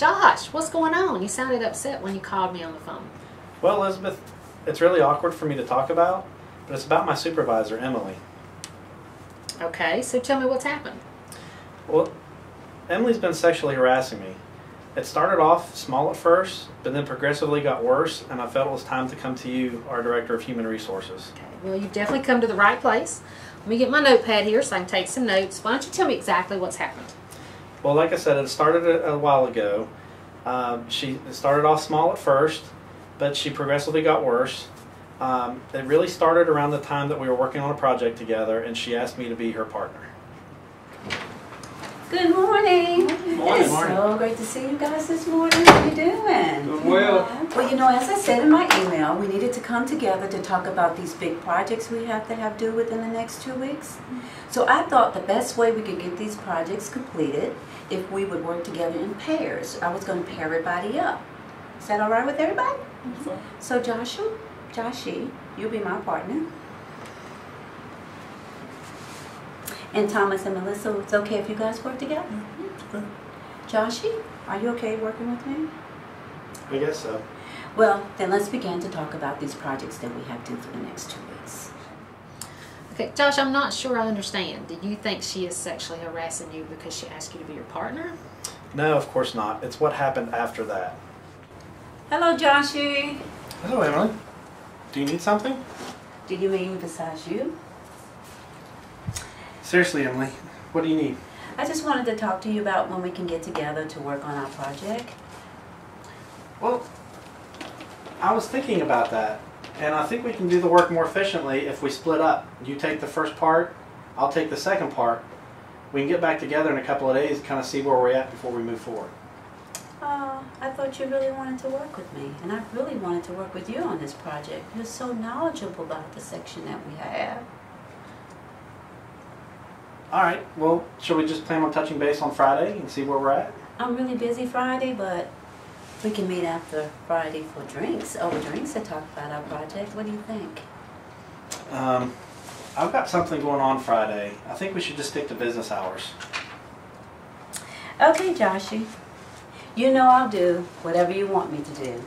Josh, what's going on? You sounded upset when you called me on the phone. Well, Elizabeth, it's really awkward for me to talk about, but it's about my supervisor, Emily. Okay, so tell me what's happened. Well, Emily's been sexually harassing me. It started off small at first, but then progressively got worse, and I felt it was time to come to you, our Director of Human Resources. Okay, well, you've definitely come to the right place. Let me get my notepad here so I can take some notes. Why don't you tell me exactly what's happened? Well, like I said, it started a while ago. It started off small at first, but she progressively got worse. It really started around the time that we were working on a project together, and she asked me to be her partner. Good morning. Morning. It's so great to see you guys this morning. How you doing? Doing well. Well, you know, as I said in my email, we needed to come together to talk about these big projects we have to have due within the next 2 weeks. So I thought the best way we could get these projects completed if we would work together in pairs. I was going to pair everybody up. Is that all right with everybody? So Joshie, you'll be my partner. And Thomas and Melissa, it's okay if you guys work together? Okay. Joshie, are you okay working with me? I guess so. Well, then let's begin to talk about these projects that we have due for the next 2 weeks. Okay, Josh, I'm not sure I understand. Do you think she is sexually harassing you because she asked you to be your partner? No, of course not. It's what happened after that. Hello, Joshie. Hello, Emily. Do you need something? Do you mean besides you? Seriously, Emily, what do you need? I just wanted to talk to you about when we can get together to work on our project. Well, I was thinking about that, and I think we can do the work more efficiently if we split up. You take the first part, I'll take the second part. We can get back together in a couple of days and kind of see where we're at before we move forward. Oh, I thought you really wanted to work with me, and I really wanted to work with you on this project. You're so knowledgeable about the section that we have. All right, well, shall we just plan on touching base on Friday and see where we're at? I'm really busy Friday, but we can meet after Friday for drinks, over drinks to talk about our project. What do you think? I've got something going on Friday. I think we should just stick to business hours. Okay, Joshie. You know I'll do whatever you want me to do.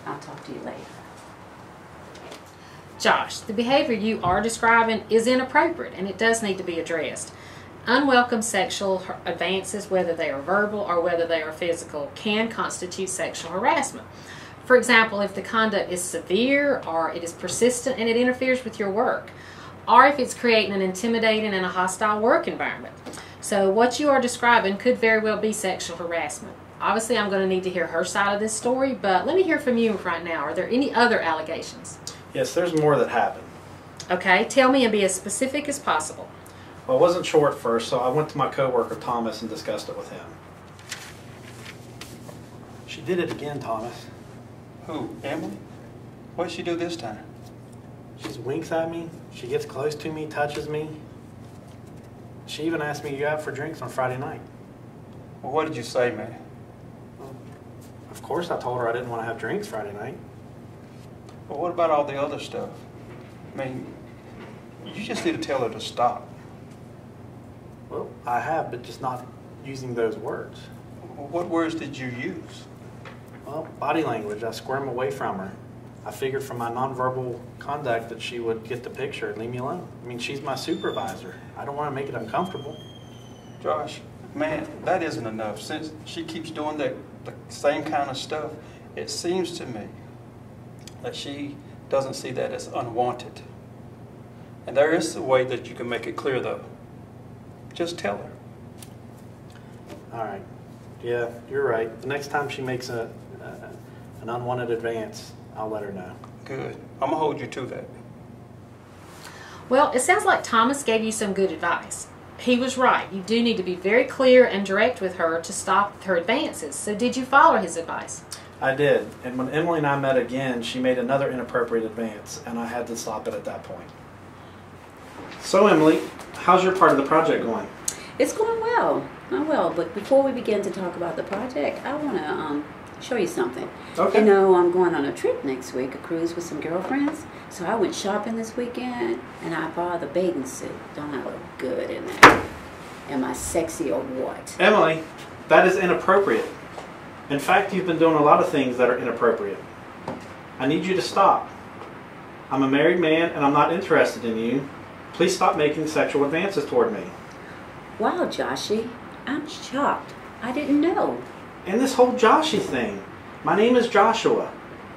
I'll talk to you later. Josh, the behavior you are describing is inappropriate and it does need to be addressed. Unwelcome sexual advances, whether they are verbal or whether they are physical, can constitute sexual harassment. For example, if the conduct is severe or it is persistent and it interferes with your work, or if it's creating an intimidating and a hostile work environment. So what you are describing could very well be sexual harassment. Obviously, I'm going to need to hear her side of this story, but let me hear from you right now. Are there any other allegations? Yes, there's more that happened. Okay, tell me and be as specific as possible. Well, I wasn't sure at first, so I went to my coworker Thomas and discussed it with him. She did it again, Thomas. Who? Emily? What did she do this time? She winks at me, she gets close to me, touches me. She even asked me to go out for drinks on Friday night. Well, what did you say, man? Of course I told her I didn't want to have drinks Friday night. Well, what about all the other stuff? I mean, you just need to tell her to stop. Well, I have, but just not using those words. Well, what words did you use? Well, body language. I squirm away from her. I figured from my nonverbal conduct that she would get the picture and leave me alone. I mean, she's my supervisor. I don't want to make it uncomfortable. Josh, man, that isn't enough. Since she keeps doing the same kind of stuff, it seems to me that she doesn't see that as unwanted. And there is a way that you can make it clear, though. Just tell her. All right. Yeah, you're right. The next time she makes an unwanted advance, I'll let her know. Good. I'm going to hold you to that. Well, it sounds like Thomas gave you some good advice. He was right. You do need to be very clear and direct with her to stop her advances. So did you follow his advice? I did. And when Emily and I met again, she made another inappropriate advance, and I had to stop it at that point. So, Emily, how's your part of the project going? It's going well. But before we begin to talk about the project, I want to show you something. Okay. You know, I'm going on a trip next week, a cruise with some girlfriends. So I went shopping this weekend, and I bought a bathing suit. Don't I look good in that? Am I sexy or what? Emily, that is inappropriate. In fact, you've been doing a lot of things that are inappropriate. I need you to stop. I'm a married man and I'm not interested in you. Please stop making sexual advances toward me. Wow, Joshy, I'm shocked. I didn't know. And this whole Joshy thing. My name is Joshua.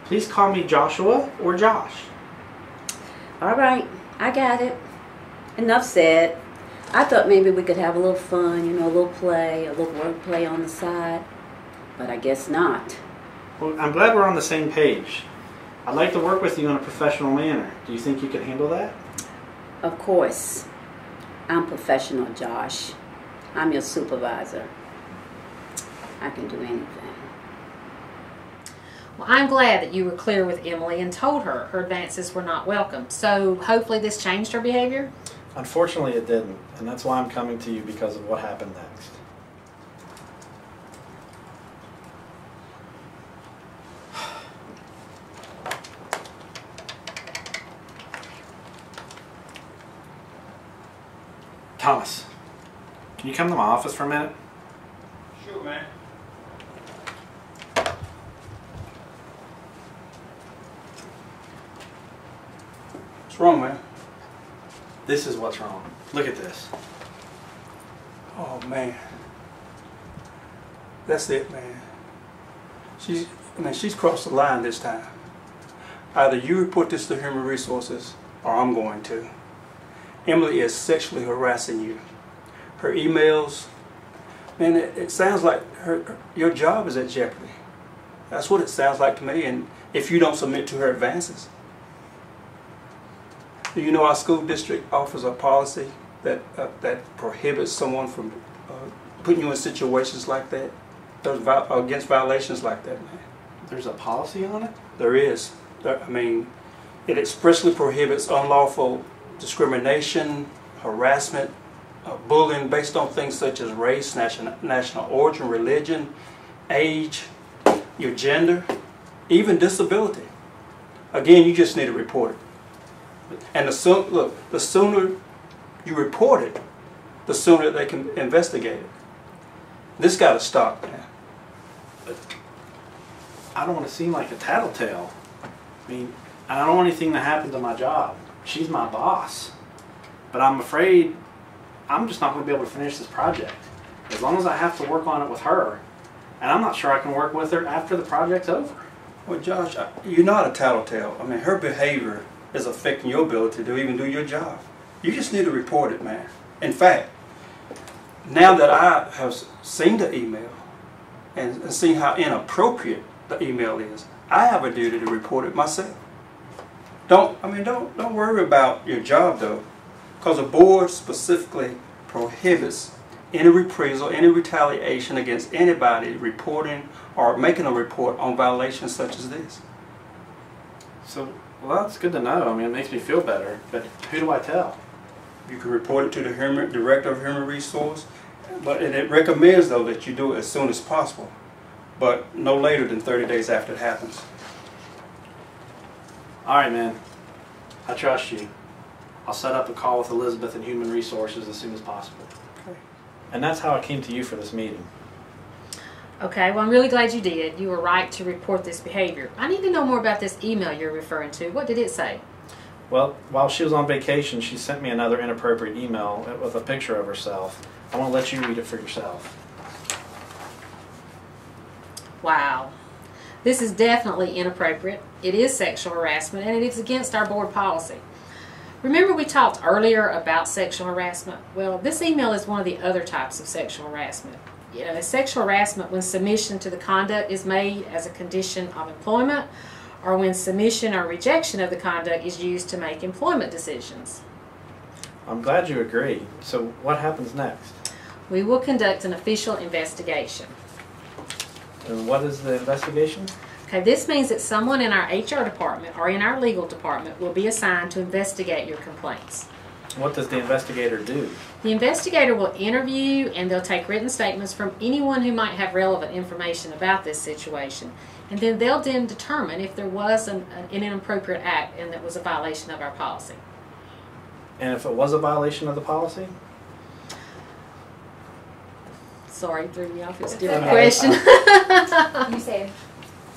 Please call me Joshua or Josh. All right, I got it. Enough said. I thought maybe we could have a little fun, you know, a little play, a little word play on the side. But I guess not. Well, I'm glad we're on the same page. I'd like to work with you in a professional manner. Do you think you can handle that? Of course. I'm professional, Josh. I'm your supervisor. I can do anything. Well, I'm glad that you were clear with Emily and told her her advances were not welcome. So hopefully this changed her behavior? Unfortunately, it didn't, and that's why I'm coming to you because of what happened next. Thomas, can you come to my office for a minute? Sure, man. What's wrong, man? This is what's wrong. Look at this. Oh, man. That's it, man. She's crossed the line this time. Either you report this to Human Resources or I'm going to. Emily is sexually harassing you. Her emails, man, it sounds like your job is at jeopardy. That's what it sounds like to me, and if you don't submit to her advances. Do you know our school district offers a policy that prohibits someone from putting you in situations like that? Against violations like that, man. There's a policy on it? There is. It expressly prohibits unlawful discrimination, harassment, bullying based on things such as race, national origin, religion, age, your gender, even disability. Again, you just need to report it. And the sooner you report it, the sooner they can investigate it. This got to stop, man. I don't want to seem like a tattletale. I mean, I don't want anything to happen to my job. She's my boss. But I'm afraid I'm just not going to be able to finish this project. As long as I have to work on it with her, and I'm not sure I can work with her after the project's over. Well, Josh, you're not a tattletale. I mean, her behavior is affecting your ability to even do your job. You just need to report it, man. In fact, now that I have seen the email and seen how inappropriate the email is, I have a duty to report it myself. Don't worry about your job though, because the board specifically prohibits any reprisal, any retaliation against anybody reporting or making a report on violations such as this. So, well, that's good to know. I mean, it makes me feel better. But who do I tell? You can report it to the Director of Human Resource, but it recommends though that you do it as soon as possible, but no later than 30 days after it happens. All right, man. I trust you. I'll set up a call with Elizabeth and Human Resources as soon as possible. Okay. And that's how I came to you for this meeting. Okay, well, I'm really glad you did. You were right to report this behavior. I need to know more about this email you're referring to. What did it say? Well, while she was on vacation, she sent me another inappropriate email with a picture of herself. I want to let you read it for yourself. Wow. This is definitely inappropriate. It is sexual harassment, and it is against our board policy. Remember we talked earlier about sexual harassment? Well, this email is one of the other types of sexual harassment. You know, sexual harassment when submission to the conduct is made as a condition of employment, or when submission or rejection of the conduct is used to make employment decisions. I'm glad you agree. So what happens next? We will conduct an official investigation. And what is the investigation? Okay, this means that someone in our HR department or in our legal department will be assigned to investigate your complaints. What does the investigator do? The investigator will interview and they'll take written statements from anyone who might have relevant information about this situation. And then they'll then determine if there was an inappropriate act and that was a violation of our policy. And if it was a violation of the policy? Sorry, threw me off. It's a It's different okay. question. You said,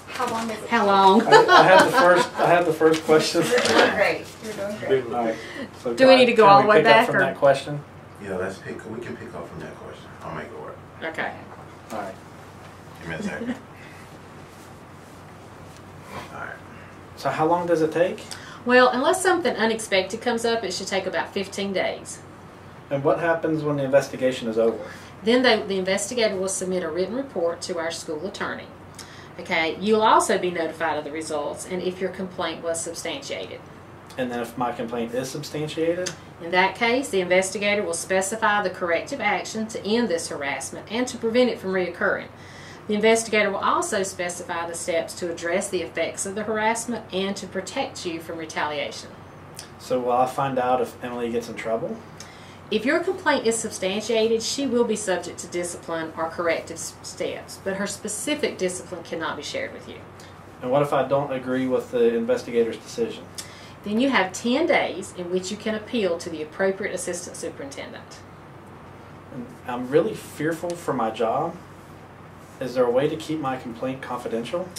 how long is it? How long? I had the first question. You're doing great. You're doing great. All right. So Do we need to go can all we the way pick up back, from or- that question? Yeah, we can pick up from that question. I'll make it work. Okay. All right. Give me a second. Alright. So how long does it take? Well, unless something unexpected comes up, it should take about 15 days. And what happens when the investigation is over? Then the investigator will submit a written report to our school attorney. Okay, you'll also be notified of the results and if your complaint was substantiated. And then if my complaint is substantiated? In that case, the investigator will specify the corrective action to end this harassment and to prevent it from reoccurring. The investigator will also specify the steps to address the effects of the harassment and to protect you from retaliation. So will I find out if Emily gets in trouble? If your complaint is substantiated, she will be subject to discipline or corrective steps, but her specific discipline cannot be shared with you. And what if I don't agree with the investigator's decision? Then you have 10 days in which you can appeal to the appropriate assistant superintendent. And I'm really fearful for my job. Is there a way to keep my complaint confidential?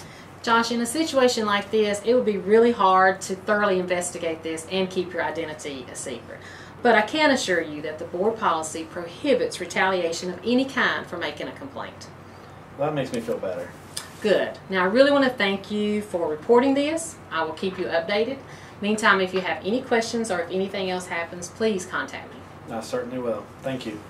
Josh, in a situation like this, it would be really hard to thoroughly investigate this and keep your identity a secret. But I can assure you that the board policy prohibits retaliation of any kind for making a complaint. Well, that makes me feel better. Good. Now, I really want to thank you for reporting this. I will keep you updated. Meantime, if you have any questions or if anything else happens, please contact me. I certainly will. Thank you.